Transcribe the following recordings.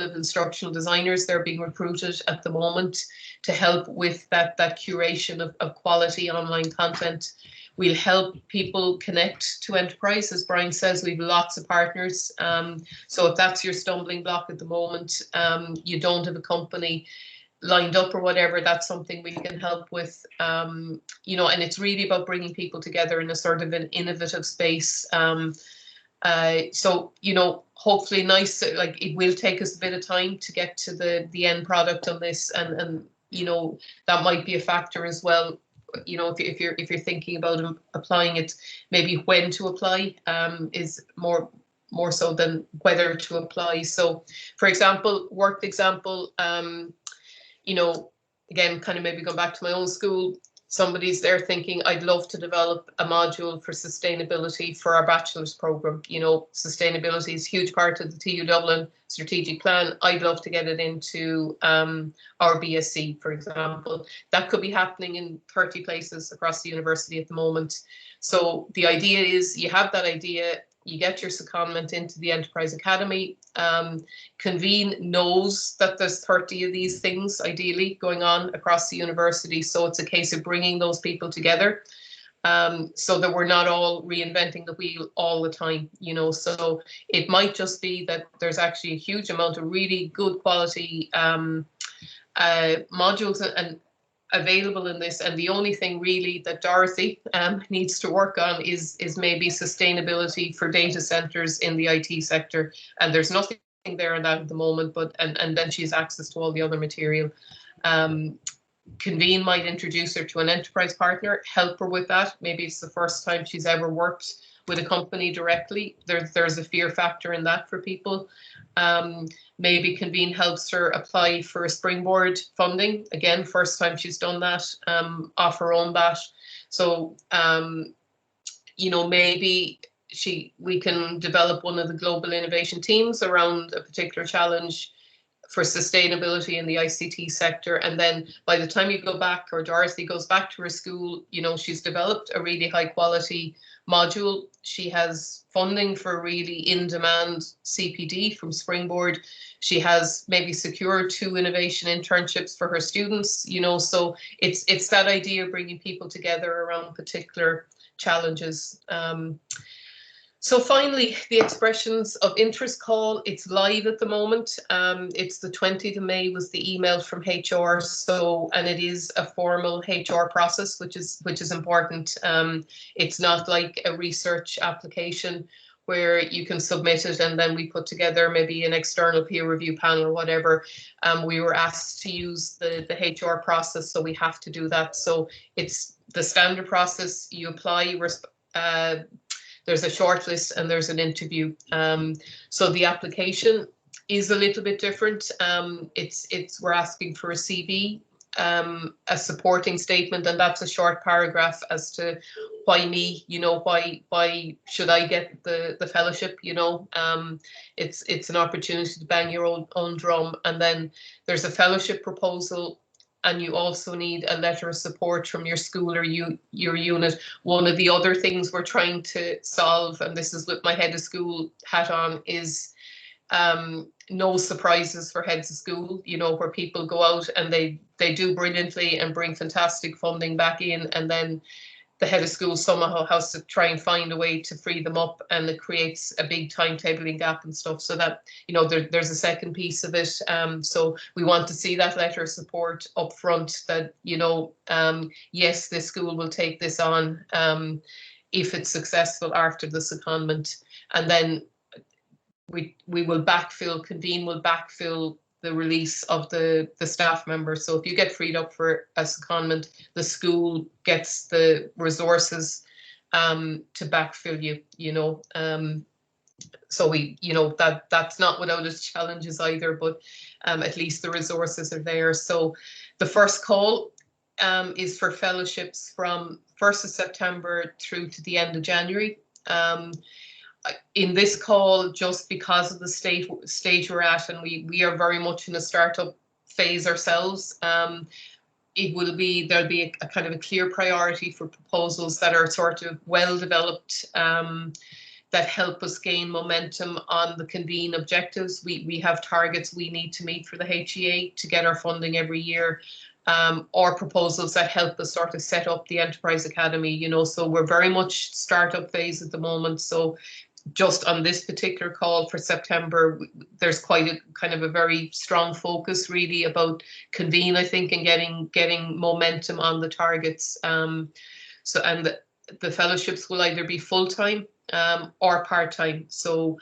instructional designers. They're being recruited at the moment to help with that curation of quality online content. We'll help people connect to enterprise. As Brian says, we've lots of partners. So if that's your stumbling block at the moment, you don't have a company lined up or whatever, that's something we can help with. You know, and it's really about bringing people together in a sort of an innovative space. So, you know, hopefully nice, like it will take us a bit of time to get to the end product on this, and you know, that might be a factor as well. You know, if you're thinking about applying it, maybe when to apply is more so than whether to apply. So, for example, worked example, you know, again, kind of maybe going back to my own school, somebody's there thinking, I'd love to develop a module for sustainability for our bachelor's program. You know, sustainability is a huge part of the TU Dublin strategic plan. I'd love to get it into our BSc, for example. That could be happening in 30 places across the university at the moment. So the idea is you have that idea, you get your secondment into the Enterprise Academy. Convene knows that there's 30 of these things ideally going on across the university. So it's a case of bringing those people together so that we're not all reinventing the wheel all the time, you know. So it might just be that there's actually a huge amount of really good quality modules and available in this, and the only thing really that Dorothy needs to work on is maybe sustainability for data centers in the IT sector, and there's nothing there in that at the moment, but and then she has access to all the other material. Convene might introduce her to an enterprise partner, help her with that. Maybe it's the first time she's ever worked with a company directly. There's a fear factor in that for people. Maybe Convene helps her apply for a springboard funding. Again, first time she's done that off her own bat. So, you know, maybe we can develop one of the global innovation teams around a particular challenge for sustainability in the ICT sector. And then by the time you go back, or Dorothy goes back to her school, you know, she's developed a really high quality module. She has funding for really in-demand CPD from Springboard. She has maybe secured 2 innovation internships for her students, you know, so it's that idea of bringing people together around particular challenges. So finally, the expressions of interest call, it's live at the moment. It's the 20th of May was the email from HR. So, and it is a formal HR process, which is important. It's not like a research application where you can submit it and then we put together maybe an external peer review panel or whatever. We were asked to use the HR process, so we have to do that. So it's the standard process. You apply, there's a shortlist and there's an interview. So the application is a little bit different. We're asking for a CV, a supporting statement, and that's a short paragraph as to why me, you know, why should I get the fellowship, you know. It's an opportunity to bang your own drum, and then there's a fellowship proposal. And you also need a letter of support from your school or your unit. One of the other things we're trying to solve, and this is with my head of school hat on, is no surprises for heads of school, you know, where people go out and they do brilliantly and bring fantastic funding back in, and then the head of school somehow has to try and find a way to free them up, and it creates a big timetabling gap and stuff. So that, you know, there's a second piece of it. So we want to see that letter of support up front that, you know, yes, this school will take this on if it's successful after the secondment. And then we will backfill, Convene will backfill the release of the staff member. So if you get freed up for a secondment, the school gets the resources to backfill you, you know. So we, you know, that's not without its challenges either, but at least the resources are there. So the first call is for fellowships from 1st of September through to the end of January. In this call, just because of the stage we're at, and we are very much in a startup phase ourselves, there'll be a kind of a clear priority for proposals that are sort of well developed, that help us gain momentum on the Convene objectives. We have targets we need to meet for the HEA to get our funding every year, or proposals that help us sort of set up the Enterprise Academy, you know, so we're very much startup phase at the moment. So just on this particular call for September, there's quite a kind of a very strong focus really about Convene, I think, and getting momentum on the targets. So, and the fellowships will either be full-time or part-time. So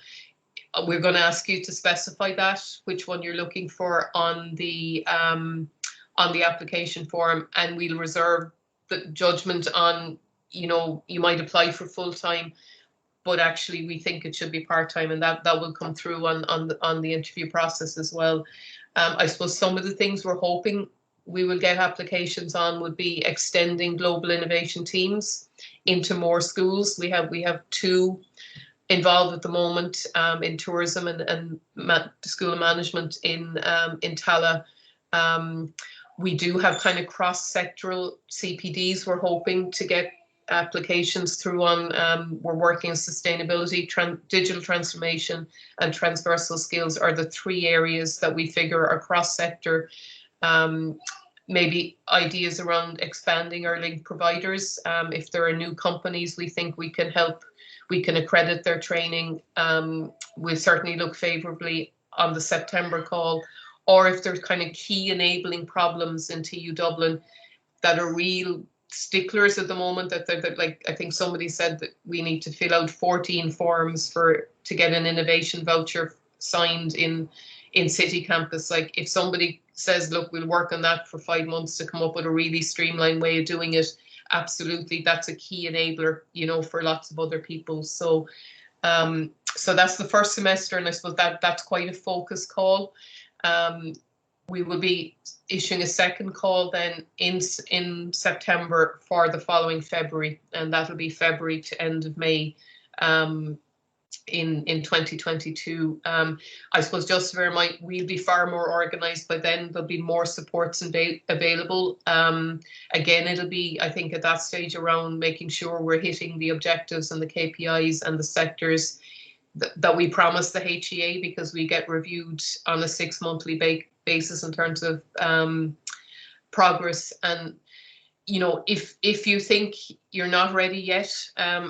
we're going to ask you to specify that, which one you're looking for on the application form, and we'll reserve the judgment on, you know, you might apply for full-time, but actually we think it should be part-time, and that will come through on the interview process as well. I suppose some of the things we're hoping we will get applications on would be extending global innovation teams into more schools. We have 2 involved at the moment in tourism and school management in Tala. We do have kind of cross-sectoral CPDs we're hoping to get applications through on. We're working on sustainability, digital transformation, and transversal skills are the 3 areas that we figure are cross-sector. Maybe ideas around expanding our linked providers. If there are new companies we think we can help, we can accredit their training. We'll certainly look favourably on the September call. Or if there's kind of key enabling problems in TU Dublin that are real sticklers at the moment, that like, I think somebody said that we need to fill out 14 forms to get an innovation voucher signed in City Campus. Like, if somebody says, look, we'll work on that for 5 months to come up with a really streamlined way of doing it, absolutely, that's a key enabler, you know, for lots of other people. So so that's the first semester, and I suppose that's quite a focus call. We will be issuing a second call then in September for the following February, and that'll be February to end of May in 2022. I suppose just to bear in mind, we'll be far more organised by then. There'll be more supports available. Again, it'll be, I think, at that stage around making sure we're hitting the objectives and the KPIs and the sectors that we promised the HEA, because we get reviewed on a 6-monthly basis in terms of progress. And, you know, if you think you're not ready yet,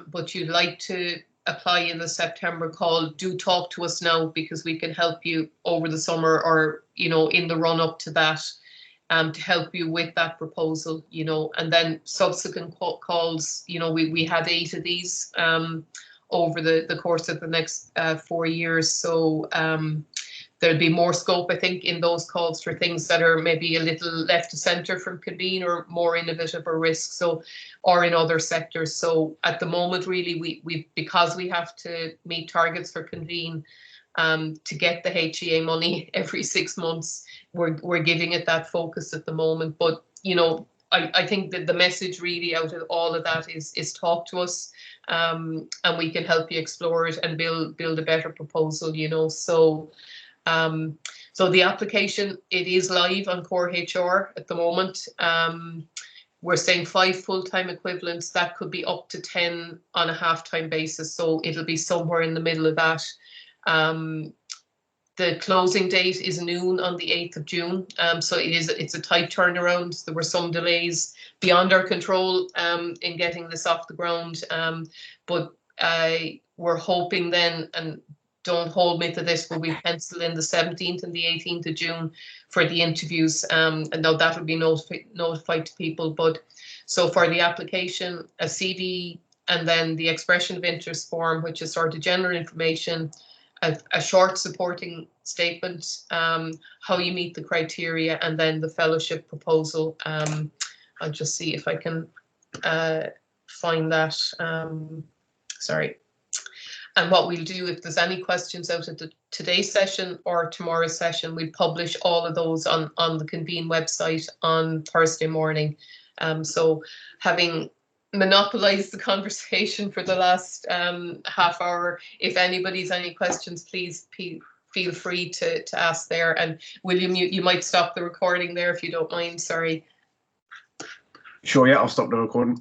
but you'd like to apply in the September call, do talk to us now, because we can help you over the summer, or, you know, in the run up to that, to help you with that proposal, you know. And then subsequent calls, you know, we had 8 of these over the course of the next 4 years. So there'll be more scope, I think, in those calls for things that are maybe a little left to centre from Convene, or more innovative or risk, so, or in other sectors. So at the moment, really, we because we have to meet targets for Convene to get the HEA money every 6 months, we're giving it that focus at the moment. But, you know, I think that the message really out of all of that is talk to us, and we can help you explore it and build a better proposal, you know. So so the application, it is live on Core HR at the moment. We're saying 5 full-time equivalents. That could be up to 10 on a half-time basis, so it'll be somewhere in the middle of that. The closing date is noon on the 8th of June, so it's a tight turnaround. There were some delays beyond our control in getting this off the ground, but we're hoping then, and don't hold me to this, but we pencil in the 17th and the 18th of June for the interviews, and now that will be notified to people. But so for the application, a CV, and then the expression of interest form, which is sort of general information, a short supporting statement, how you meet the criteria, and then the fellowship proposal. I'll just see if I can find that. Sorry. And what we'll do, if there's any questions out of today's session or tomorrow's session, we'll publish all of those on the Convene website on Thursday morning. So having monopolized the conversation for the last half hour, if anybody's any questions, please feel free to ask there. And William, you might stop the recording there if you don't mind. Sorry. Sure, yeah, I'll stop the recording.